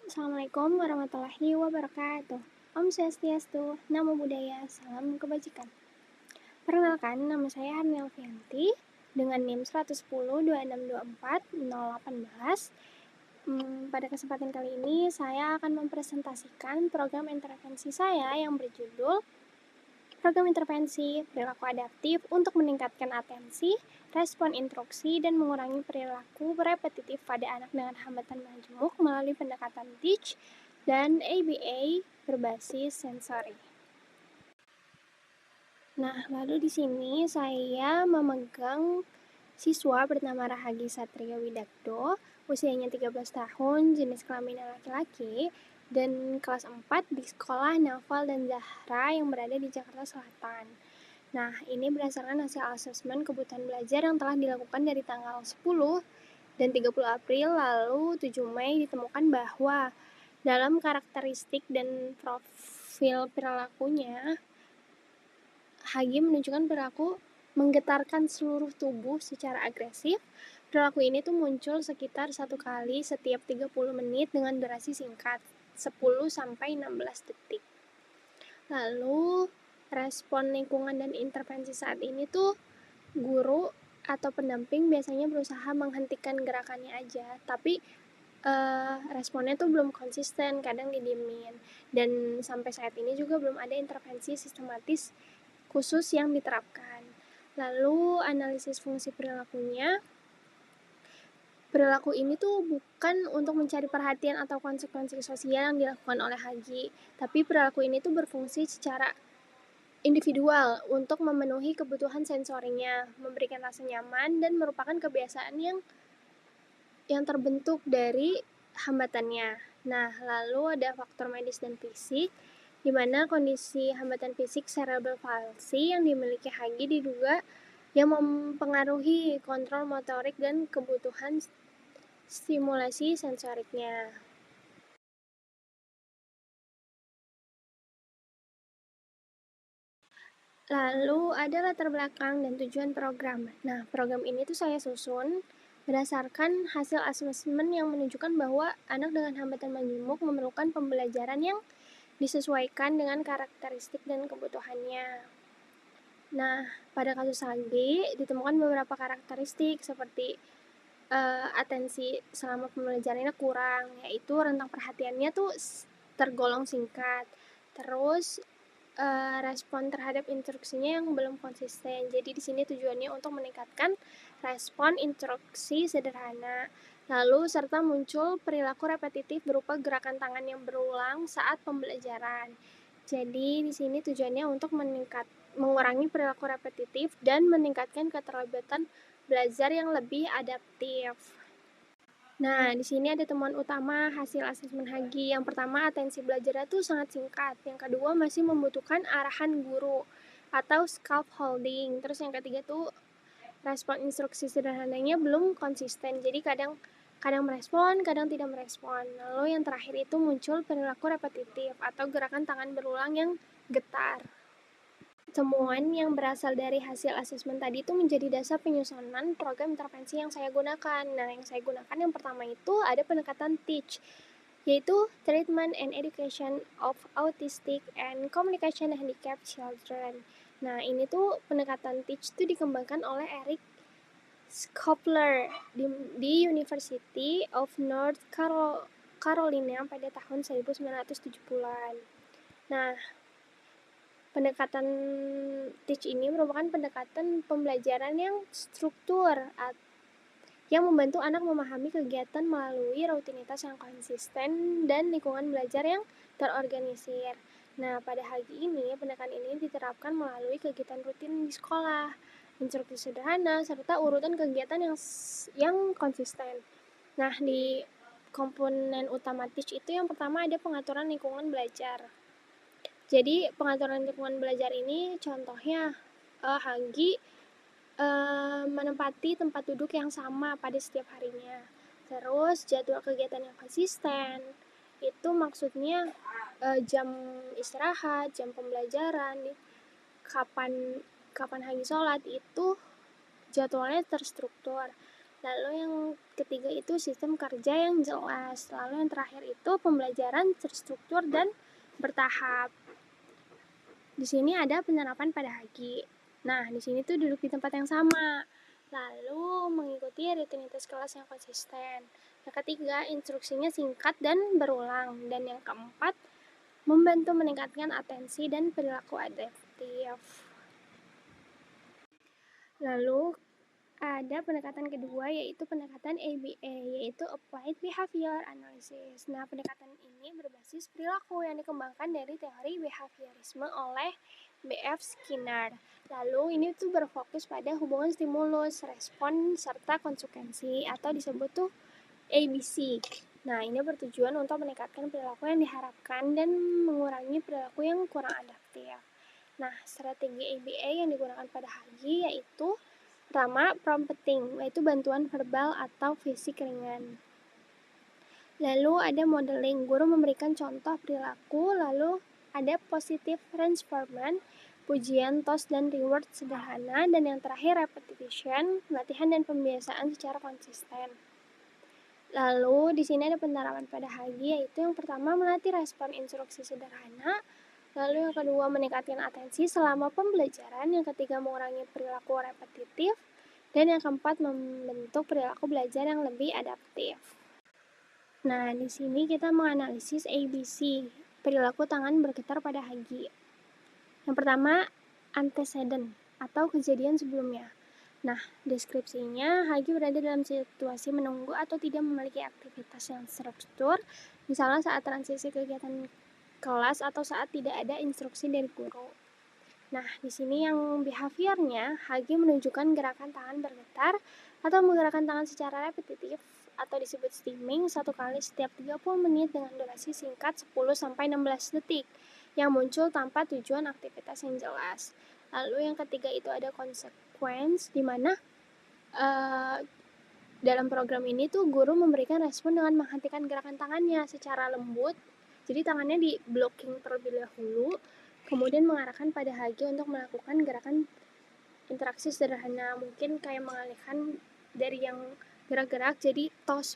Assalamualaikum warahmatullahi wabarakatuh. Om Swastiastu, Namo Buddhaya, Salam Kebajikan. Perkenalkan, nama saya Harni Alfianti dengan NIM 11026240818. Pada kesempatan kali ini saya akan mempresentasikan program intervensi saya yang berjudul Program Intervensi Perilaku Adaptif untuk meningkatkan atensi, respon instruksi, dan mengurangi perilaku repetitif pada anak dengan hambatan majemuk melalui pendekatan TEACH dan ABA berbasis sensori. Nah, lalu di sini saya memegang siswa bernama Rahagi Satrio Widakdo, usianya 13 tahun, jenis kelamin laki-laki, dan kelas 4 di sekolah Naval dan Zahra yang berada di Jakarta Selatan. Nah, ini berdasarkan hasil asesmen kebutuhan belajar yang telah dilakukan dari tanggal 10 dan 30 April lalu 7 Mei ditemukan bahwa dalam karakteristik dan profil perilakunya, Hagi menunjukkan perilaku menggetarkan seluruh tubuh secara agresif. Perilaku ini tuh muncul sekitar 1 kali setiap 30 menit dengan durasi singkat, 10-16 detik. Lalu, respon lingkungan dan intervensi saat ini tuh guru atau pendamping biasanya berusaha menghentikan gerakannya aja, tapi responnya tuh belum konsisten, kadang didiemin. Dan sampai saat ini juga belum ada intervensi sistematis khusus yang diterapkan. Lalu analisis fungsi perilakunya, perilaku ini tuh bukan untuk mencari perhatian atau konsekuensi sosial yang dilakukan oleh Hagi, tapi perilaku ini tuh berfungsi secara individual untuk memenuhi kebutuhan sensorinya, memberikan rasa nyaman, dan merupakan kebiasaan yang terbentuk dari hambatannya. Nah, lalu ada faktor medis dan fisik, di mana kondisi hambatan fisik cerebral palsy yang dimiliki Hagi diduga yang mempengaruhi kontrol motorik dan kebutuhan stimulasi sensoriknya. Lalu ada latar belakang dan tujuan program. Nah, program ini tuh saya susun berdasarkan hasil asesmen yang menunjukkan bahwa anak dengan hambatan majemuk memerlukan pembelajaran yang disesuaikan dengan karakteristik dan kebutuhannya. Nah, pada kasus Hagi ditemukan beberapa karakteristik seperti atensi selama pembelajarannya kurang, yaitu rentang perhatiannya tuh tergolong singkat. Terus respon terhadap instruksinya yang belum konsisten. Jadi di sini tujuannya untuk meningkatkan respon instruksi sederhana. Lalu serta muncul perilaku repetitif berupa gerakan tangan yang berulang saat pembelajaran. Jadi di sini tujuannya untuk mengurangi perilaku repetitif dan meningkatkan keterlibatan belajar yang lebih adaptif. Nah, di sini ada temuan utama hasil asesmen Hagi. Yang pertama, atensi belajarnya tuh sangat singkat. Yang kedua, masih membutuhkan arahan guru atau scaffolding. Terus yang ketiga tuh respon instruksi sederhananya belum konsisten. Jadi kadang merespon, kadang tidak merespon. Lalu yang terakhir itu muncul perilaku repetitif atau gerakan tangan berulang yang getar. Temuan yang berasal dari hasil asesmen tadi itu menjadi dasar penyusunan program intervensi yang saya gunakan. Nah, yang saya gunakan yang pertama itu ada pendekatan TEACH, yaitu Treatment and Education of Autistic and Communication Handicapped Children. Nah, ini tuh pendekatan TEACH itu dikembangkan oleh Eric Schopler di University of North Carolina pada tahun 1970-an. Nah, pendekatan TEACH ini merupakan pendekatan pembelajaran yang struktur yang membantu anak memahami kegiatan melalui rutinitas yang konsisten dan lingkungan belajar yang terorganisir. Nah, pada Hagi ini, pendekatan ini diterapkan melalui kegiatan rutin di sekolah, instruksi sederhana, serta urutan kegiatan yang konsisten. Nah, di komponen utama TEACH itu yang pertama ada pengaturan lingkungan belajar. Jadi pengaturan lingkungan belajar ini contohnya Hagi menempati tempat duduk yang sama pada setiap harinya. Terus jadwal kegiatan yang konsisten, itu maksudnya jam istirahat, jam pembelajaran, kapan Hagi sholat itu jadwalnya terstruktur. Lalu yang ketiga itu sistem kerja yang jelas. Lalu yang terakhir itu pembelajaran terstruktur dan bertahap. Di sini ada penerapan pada Hagi. Nah, di sini tuh duduk di tempat yang sama. Lalu mengikuti rutinitas kelas yang konsisten. Yang ketiga, instruksinya singkat dan berulang. Dan yang keempat, membantu meningkatkan atensi dan perilaku adaptif. Lalu ada pendekatan kedua, yaitu pendekatan ABA, yaitu Applied Behavior Analysis. Nah, pendekatan ini berbasis perilaku yang dikembangkan dari teori behaviorisme oleh B.F. Skinner. Lalu ini tuh berfokus pada hubungan stimulus, respon, serta konsekuensi, atau disebut tuh ABC. Nah, ini bertujuan untuk meningkatkan perilaku yang diharapkan dan mengurangi perilaku yang kurang adaptif. Nah, strategi ABA yang digunakan pada Hagi yaitu pertama, prompting, yaitu bantuan verbal atau fisik ringan. Lalu ada modeling, guru memberikan contoh perilaku. Lalu ada positive reinforcement, pujian, tos, dan reward sederhana. Dan yang terakhir repetition, latihan dan pembiasaan secara konsisten. Lalu di sini ada penerapan pada Hagi, yaitu yang pertama melatih respon instruksi sederhana. Lalu yang kedua meningkatkan atensi selama pembelajaran. Yang ketiga mengurangi perilaku repetitif. Dan yang keempat membentuk perilaku belajar yang lebih adaptif. Nah, di sini kita menganalisis ABC, perilaku tangan bergetar pada Hagi. Yang pertama, antecedent atau kejadian sebelumnya. Nah, deskripsinya Hagi berada dalam situasi menunggu atau tidak memiliki aktivitas yang struktur, misalnya saat transisi kegiatan kelas atau saat tidak ada instruksi dari guru. Nah, di sini yang behaviornya, Hagi menunjukkan gerakan tangan bergetar atau menggerakkan tangan secara repetitif atau disebut stimming satu kali setiap 30 menit dengan durasi singkat 10-16 detik yang muncul tanpa tujuan aktivitas yang jelas. Lalu yang ketiga itu ada consequence, di mana dalam program ini tuh guru memberikan respon dengan menghentikan gerakan tangannya secara lembut. Jadi tangannya di blocking terlebih dahulu, kemudian mengarahkan pada Hagi untuk melakukan gerakan interaksi sederhana, mungkin kayak mengalihkan dari yang gerak-gerak jadi tos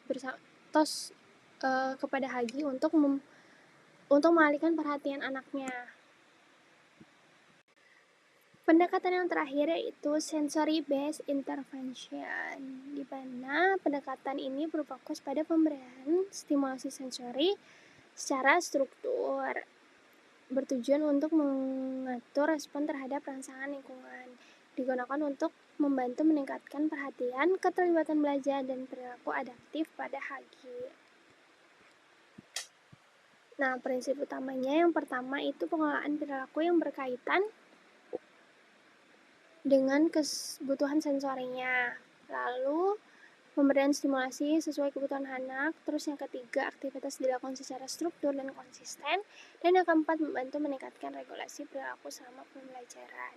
kepada Hagi untuk mengalihkan perhatian anaknya. Pendekatan yang terakhir yaitu sensory based intervention, di mana pendekatan ini berfokus pada pemberian stimulasi sensori secara struktur, bertujuan untuk mengatur respon terhadap rangsangan lingkungan. Digunakan untuk membantu meningkatkan perhatian, keterlibatan belajar, dan perilaku adaptif pada Hagi. Nah, prinsip utamanya yang pertama itu pengelolaan perilaku yang berkaitan dengan kebutuhan sensorinya. Lalu pemberian stimulasi sesuai kebutuhan anak. Terus yang ketiga, aktivitas dilakukan secara struktur dan konsisten. Dan yang keempat, membantu meningkatkan regulasi perilaku selama pembelajaran.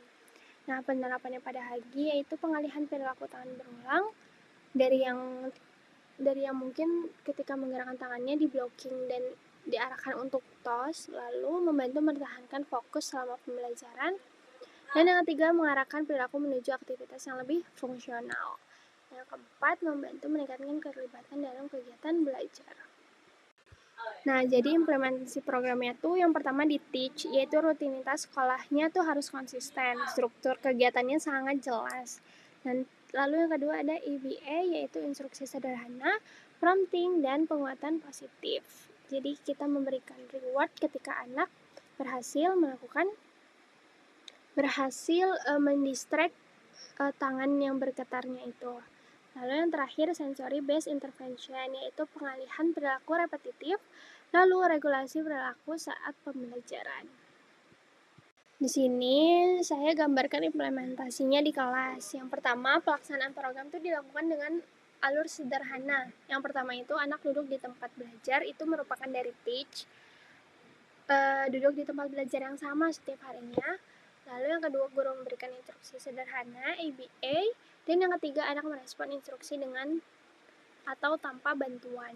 Nah, penerapannya pada Hagi yaitu pengalihan perilaku tangan berulang dari yang mungkin ketika menggerakkan tangannya di blocking dan diarahkan untuk tos, lalu membantu mempertahankan fokus selama pembelajaran. Dan yang ketiga, mengarahkan perilaku menuju aktivitas yang lebih fungsional. Yang keempat, membantu meningkatkan keterlibatan dalam kegiatan belajar. Nah, jadi implementasi programnya tuh yang pertama di teach, yaitu rutinitas sekolahnya tuh harus konsisten, struktur kegiatannya sangat jelas. Dan lalu yang kedua ada EBA, yaitu instruksi sederhana, prompting, dan penguatan positif. Jadi kita memberikan reward ketika anak berhasil mendistract tangan yang bergetarnya itu. Lalu yang terakhir sensory based intervention, yaitu pengalihan perilaku repetitif, lalu regulasi perilaku saat pembelajaran. Di sini saya gambarkan implementasinya di kelas. Yang pertama, pelaksanaan program itu dilakukan dengan alur sederhana. Yang pertama itu anak duduk di tempat belajar, itu merupakan dari teach, duduk di tempat belajar yang sama setiap harinya. Lalu yang kedua, guru memberikan instruksi sederhana, ABA. Dan yang ketiga, anak merespon instruksi dengan atau tanpa bantuan.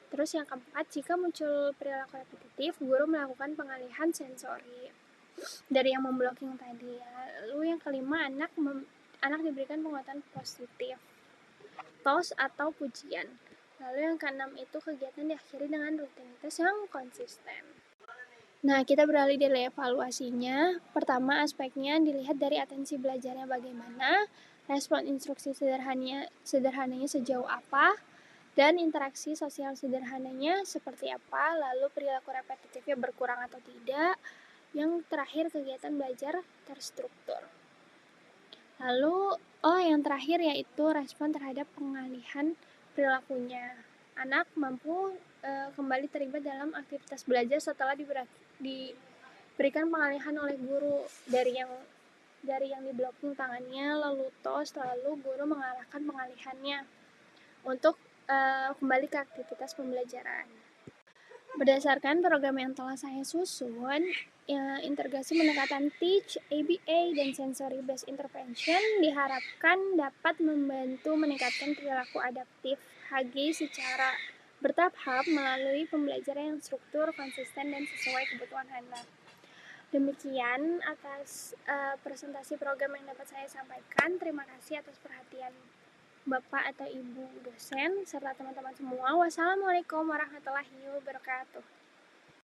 Terus yang keempat, jika muncul perilaku repetitif, guru melakukan pengalihan sensori dari yang memblocking tadi. Lalu yang kelima, anak diberikan penguatan positif. TOS atau pujian. Lalu yang keenam itu kegiatan diakhiri dengan rutinitas yang konsisten. Nah, kita beralih dari evaluasinya. Pertama, aspeknya dilihat dari atensi belajarnya bagaimana, respon instruksi sederhananya sejauh apa, dan interaksi sosial sederhananya seperti apa, lalu perilaku repetitifnya berkurang atau tidak. Yang terakhir, kegiatan belajar terstruktur. Lalu, yang terakhir yaitu respon terhadap pengalihan perilakunya. Anak mampu kembali terlibat dalam aktivitas belajar setelah diberikan pengalihan oleh guru dari yang di blocking tangannya, lalu TOS, lalu guru mengarahkan pengalihannya untuk kembali ke aktivitas pembelajaran. Berdasarkan program yang telah saya susun, integrasi pendekatan teach, ABA, dan sensory based intervention diharapkan dapat membantu meningkatkan perilaku adaptif HG secara bertahap melalui pembelajaran yang struktur, konsisten, dan sesuai kebutuhan anak. Demikian atas presentasi program yang dapat saya sampaikan. Terima kasih atas perhatian Bapak atau Ibu dosen serta teman-teman semua. Wassalamualaikum warahmatullahi wabarakatuh.